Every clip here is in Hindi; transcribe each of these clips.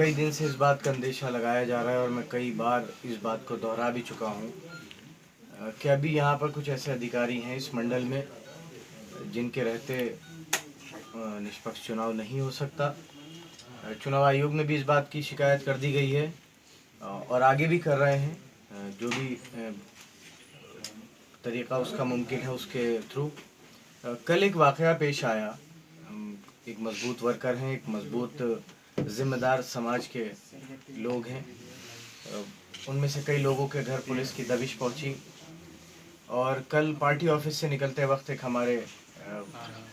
कई दिन से इस बात का अंदेशा लगाया जा रहा है और मैं कई बार इस बात को दोहरा भी चुका हूँ कि अभी यहाँ पर कुछ ऐसे अधिकारी हैं इस मंडल में जिनके रहते निष्पक्ष चुनाव नहीं हो सकता। चुनाव आयोग में भी इस बात की शिकायत कर दी गई है और आगे भी कर रहे हैं। जो भी तरीक़ा उसका मुमकिन है उसके थ्रू। कल एक वाक़या पेश आया। एक मजबूत वर्कर हैं, एक मजबूत ज़िम्मेदार समाज के लोग हैं। उनमें से कई लोगों के घर पुलिस की दबिश पहुंची और कल पार्टी ऑफिस से निकलते वक्त एक हमारे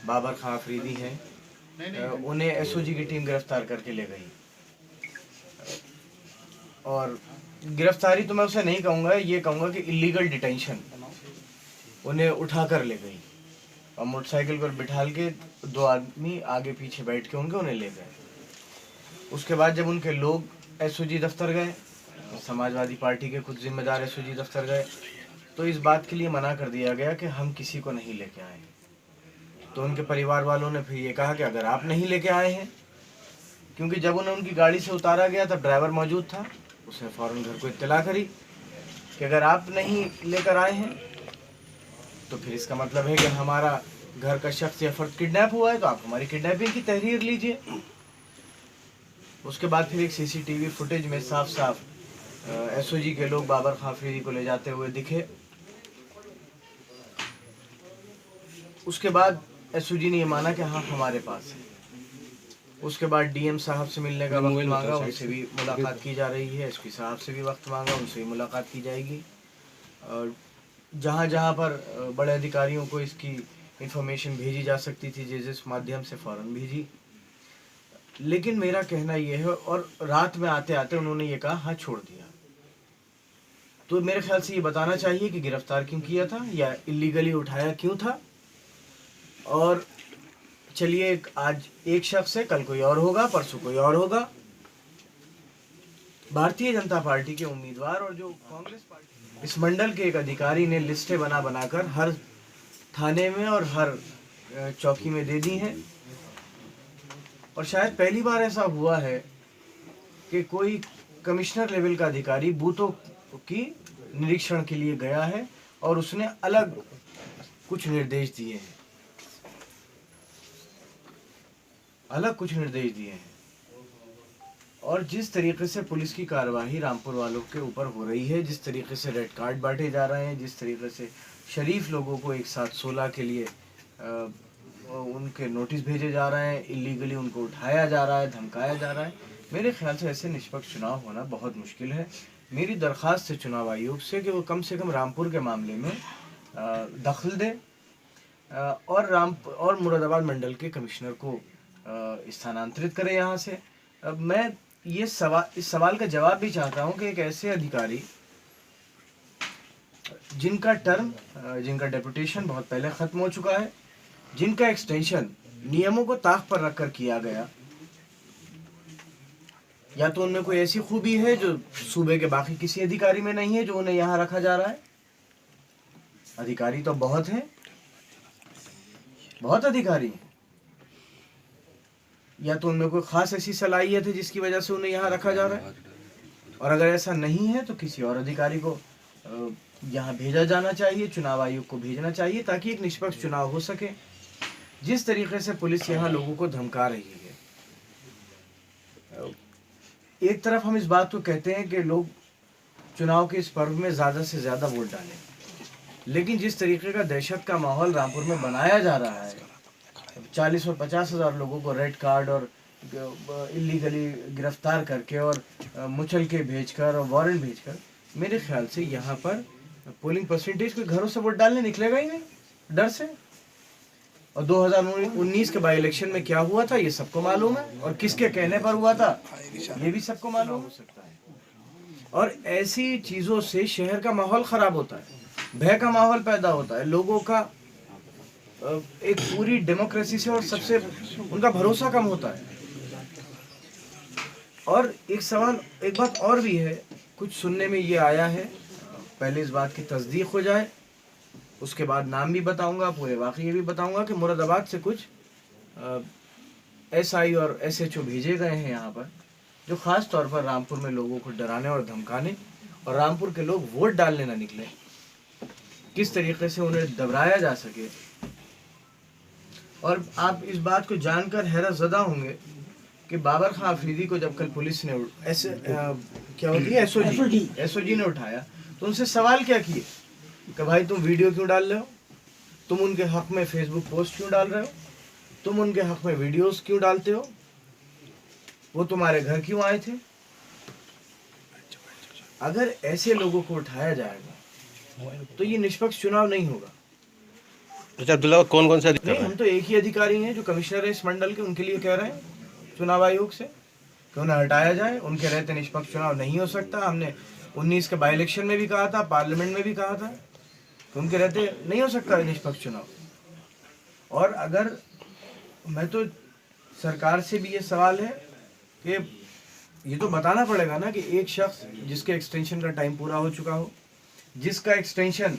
बाबर खां अफरीदी हैं, उन्हें एसओजी की टीम गिरफ्तार करके ले गई। और गिरफ्तारी तो मैं उसे नहीं कहूँगा, ये कहूँगा कि इलीगल डिटेंशन। उन्हें उठा कर ले गई और मोटरसाइकिल पर बिठाल के दो आदमी आगे पीछे बैठ के उन्हें ले गए। उसके बाद जब उनके लोग एसओजी दफ्तर गए, समाजवादी पार्टी के कुछ जिम्मेदार एसओजी दफ्तर गए, तो इस बात के लिए मना कर दिया गया कि हम किसी को नहीं लेके आए। तो उनके परिवार वालों ने फिर ये कहा कि अगर आप नहीं लेके आए हैं, क्योंकि जब उन्हें उनकी गाड़ी से उतारा गया तब ड्राइवर मौजूद था, उसने फ़ौरन घर को इत्तला करी कि अगर आप नहीं लेकर आए हैं तो फिर इसका मतलब है कि हमारा घर का शख्स या फर्द किडनैप हुआ है, तो आप हमारी किडनैपिंग की तहरीर लीजिए। उसके बाद फिर एक सीसीटीवी फुटेज में साफ साफ एसओजी के लोग बाबर खां अफरीदी को ले जाते हुए दिखे। उसके बाद एसओजी ने ये माना कि हाँ हमारे पास है। उसके बाद डीएम साहब से मिलने का वक्त मांगा, उनसे भी मुलाकात की जा रही है। एसपी साहब से भी वक्त मांगा, उनसे भी मुलाकात की जाएगी। और जहाँ जहाँ पर बड़े अधिकारियों को इसकी इंफॉर्मेशन भेजी जा सकती थी जिस माध्यम से फ़ौरन भेजी। लेकिन मेरा कहना यह है, और रात में आते आते उन्होंने ये कहा हाँ छोड़ दिया। तो मेरे ख्याल से ये बताना चाहिए कि गिरफ्तार क्यों किया था या इलीगली उठाया क्यों था। और चलिए, आज एक शख्स है, कल कोई और होगा, परसों कोई और होगा। भारतीय जनता पार्टी के उम्मीदवार और जो कांग्रेस पार्टी, इस मंडल के एक अधिकारी ने लिस्टें बना बनाकर हर थाने में और हर चौकी में दे दी हैं। और शायद पहली बार ऐसा हुआ है कि कोई कमिश्नर लेवल का अधिकारी बूथों की निरीक्षण के लिए गया है और उसने अलग कुछ निर्देश दिए हैं, और जिस तरीके से पुलिस की कार्रवाई रामपुर वालों के ऊपर हो रही है, जिस तरीके से रेड कार्ड बांटे जा रहे हैं, जिस तरीके से शरीफ लोगों को एक साथ 16 के लिए उनके नोटिस भेजे जा रहे हैं, इलीगली उनको उठाया जा रहा है, धमकाया जा रहा है, मेरे ख्याल से ऐसे निष्पक्ष चुनाव होना बहुत मुश्किल है। मेरी दरख्वास्त है चुनाव आयोग से कि वो कम से कम रामपुर के मामले में दखल दे और मुरादाबाद मंडल के कमिश्नर को स्थानांतरित करे यहाँ से। अब मैं इस सवाल का जवाब भी चाहता हूँ कि एक ऐसे अधिकारी जिनका डेपुटेशन बहुत पहले ख़त्म हो चुका है, जिनका एक्सटेंशन नियमों को ताक पर रखकर किया गया, या तो उनमें कोई ऐसी खूबी है जो सूबे के बाकी किसी अधिकारी में नहीं है जो उन्हें यहाँ रखा जा रहा है। अधिकारी तो बहुत हैं, बहुत अधिकारी हैं, या तो उनमें कोई ख़ास ऐसी सलाहियत है जिसकी वजह से उन्हें यहाँ रखा जा रहा है। और अगर ऐसा नहीं है तो किसी और अधिकारी को यहाँ भेजा जाना चाहिए, चुनाव आयोग को भेजना चाहिए, ताकि एक निष्पक्ष चुनाव हो सके। जिस तरीके से पुलिस यहाँ लोगों को धमका रही है, एक तरफ हम इस बात को कहते हैं कि लोग चुनाव के इस पर्व में ज़्यादा से ज़्यादा वोट डालें, लेकिन जिस तरीके का दहशत का माहौल रामपुर में बनाया जा रहा है, 40 और 50 हज़ार लोगों को रेड कार्ड और इलीगली गिरफ्तार करके और मुचल के भेजकर और वारंट भेजकर, मेरे ख्याल से यहाँ पर पोलिंग परसेंटेज कोई घरों से वोट डालने निकलेगा ही नहीं, डर से। और 2019 के बाई इलेक्शन में क्या हुआ था ये सबको मालूम है, और किसके कहने पर हुआ था ये भी सबको मालूम हो सकता है। और ऐसी चीज़ों से शहर का माहौल ख़राब होता है, भय का माहौल पैदा होता है, लोगों का एक पूरी डेमोक्रेसी से और सबसे उनका भरोसा कम होता है। और एक बात और भी है, कुछ सुनने में ये आया है, पहले इस बात की तस्दीक हो जाए, उसके बाद नाम भी बताऊंगा, पूरे वाक़ये भी बताऊंगा कि मुरादाबाद से कुछ एसआई और एसएचओ भेजे गए हैं यहाँ पर जो खास तौर पर रामपुर में लोगों को डराने और धमकाने और रामपुर के लोग वोट डालने ना निकले, किस तरीके से उन्हें दबराया जा सके। और आप इस बात को जानकर हैरत ज़दा होंगे कि बाबर खां अफरीदी को जब कल पुलिस ने क्या होती है एसओजी ने उठाया, तो उनसे सवाल क्या किए कि भाई तुम वीडियो क्यों डाल रहे हो, तुम उनके हक में फेसबुक पोस्ट क्यों डाल रहे हो, तुम उनके हक में वीडियोस क्यों डालते हो, वो तुम्हारे घर क्यों आए थे। अगर ऐसे लोगों को उठाया जाएगा तो ये निष्पक्ष चुनाव नहीं होगा। अच्छा अब्दुल्ला, कौन कौन से अधिकारी? नहीं, हम तो एक ही अधिकारी हैं जो कमिश्नर है इस मंडल के, उनके लिए कह रहे हैं चुनाव आयोग से कि उन्हें हटाया जाए। उनके रहते निष्पक्ष चुनाव नहीं हो सकता। हमने 19 के बाई इलेक्शन में भी कहा था, पार्लियामेंट में भी कहा था कि उनके रहते नहीं हो सकता निष्पक्ष चुनाव। और अगर मैं तो सरकार से भी ये सवाल है कि ये तो बताना पड़ेगा ना कि एक शख्स जिसके एक्सटेंशन का टाइम पूरा हो चुका हो, जिसका एक्सटेंशन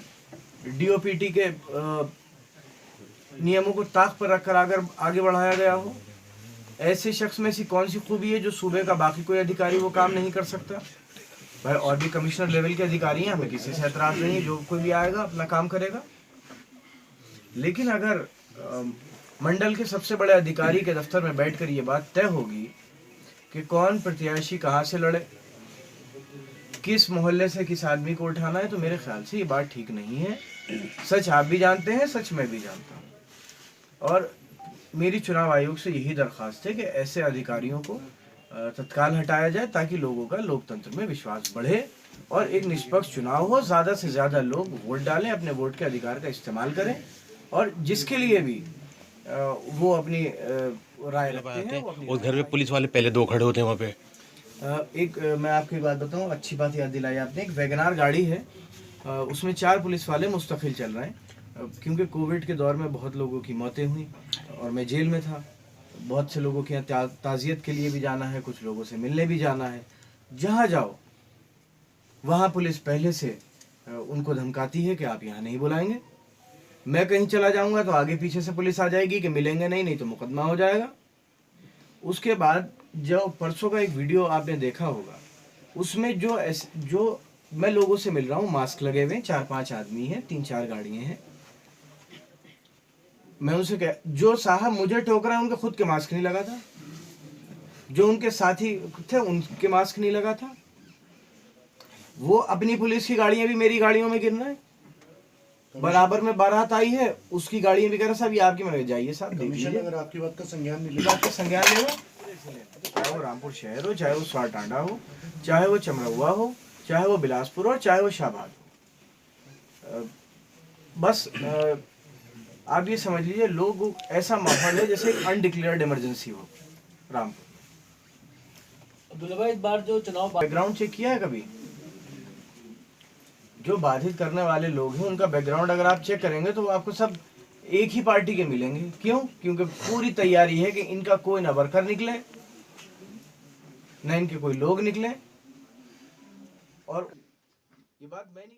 डीओपीटी के नियमों को ताक पर रखकर अगर आगे बढ़ाया गया हो, ऐसे शख्स में ऐसी कौन सी खूबी है जो सूबे का बाकी कोई अधिकारी वो काम नहीं कर सकता। भाई और भी कमिश्नर लेवल के अधिकारी हैं, हमें किसी से एतराज नहीं है, जो कोई भी आएगा अपना काम करेगा। लेकिन अगर मंडल के सबसे बड़े अधिकारी के दफ्तर में बैठकर ये बात तय होगी कि कौन प्रत्याशी कहाँ से लड़े, किस मोहल्ले से किस आदमी को उठाना है, तो मेरे ख्याल से ये बात ठीक नहीं है। सच आप भी जानते हैं, सच मैं भी जानता हूँ। और मेरी चुनाव आयोग से यही दरख्वास्त है कि ऐसे अधिकारियों को तत्काल हटाया जाए ताकि लोगों का लोकतंत्र में विश्वास बढ़े और एक निष्पक्ष चुनाव हो। ज़्यादा से ज़्यादा लोग वोट डालें, अपने वोट के अधिकार का इस्तेमाल करें और जिसके लिए भी वो अपनी राय रखते हैं। उस घर में पुलिस वाले पहले 2 खड़े होते हैं वहाँ पे। मैं आपको एक बात बताऊं, अच्छी बात याद दिलाई आपने। एक वैगनार गाड़ी है, उसमें 4 पुलिस वाले मुस्तकिल चल रहे हैं क्योंकि कोविड के दौर में बहुत लोगों की मौतें हुई और मैं जेल में था। बहुत से लोगों के यहाँ ताज़ियत के लिए भी जाना है, कुछ लोगों से मिलने भी जाना है। जहाँ जाओ वहाँ पुलिस पहले से उनको धमकाती है कि आप यहाँ नहीं बुलाएंगे। मैं कहीं चला जाऊँगा तो आगे पीछे से पुलिस आ जाएगी कि मिलेंगे नहीं तो मुकदमा हो जाएगा। उसके बाद जो परसों का एक वीडियो आपने देखा होगा, उसमें जो मैं लोगों से मिल रहा हूँ, मास्क लगे हुए 4-5 आदमी हैं, 3-4 गाड़ियाँ हैं। मैं उनसे कह, जो साहब मुझे ठोक रहे हैं उनके खुद के मास्क नहीं लगा था, जो उनके साथी थे उनके मास्क नहीं लगा था। वो अपनी पुलिस की गाड़ियां भी मेरी गाड़ियों में गिर रहे हैं। बराबर में बारात आई है, उसकी गाड़ियां भी कह रहा साहब ये आपकी में जाइए साहब देख लीजिए। अगर आपकी बात का संज्ञान नहीं बात का संज्ञान लेगा, चाहे वो रामपुर शहर हो, चाहे वो स्वारटांडा हो, चाहे वो चमरौआ हो, चाहे वो बिलासपुर हो, चाहे वो शाहबाद हो। बस आप ये समझ लीजिए लोग ऐसा माहौल है जैसे अनडिक्लेयर्ड इमरजेंसी हो रामपुर। अब्दुल्ला भाई, इस बार जो चुनाव बैकग्राउंड चेक किया है कभी? जो बाधित करने वाले लोग हैं उनका बैकग्राउंड अगर आप चेक करेंगे तो आपको सब एक ही पार्टी के मिलेंगे। क्यों? क्योंकि पूरी तैयारी है कि इनका कोई ना वर्कर निकले, ना इनके कोई लोग निकले। और ये बात मैं नहीं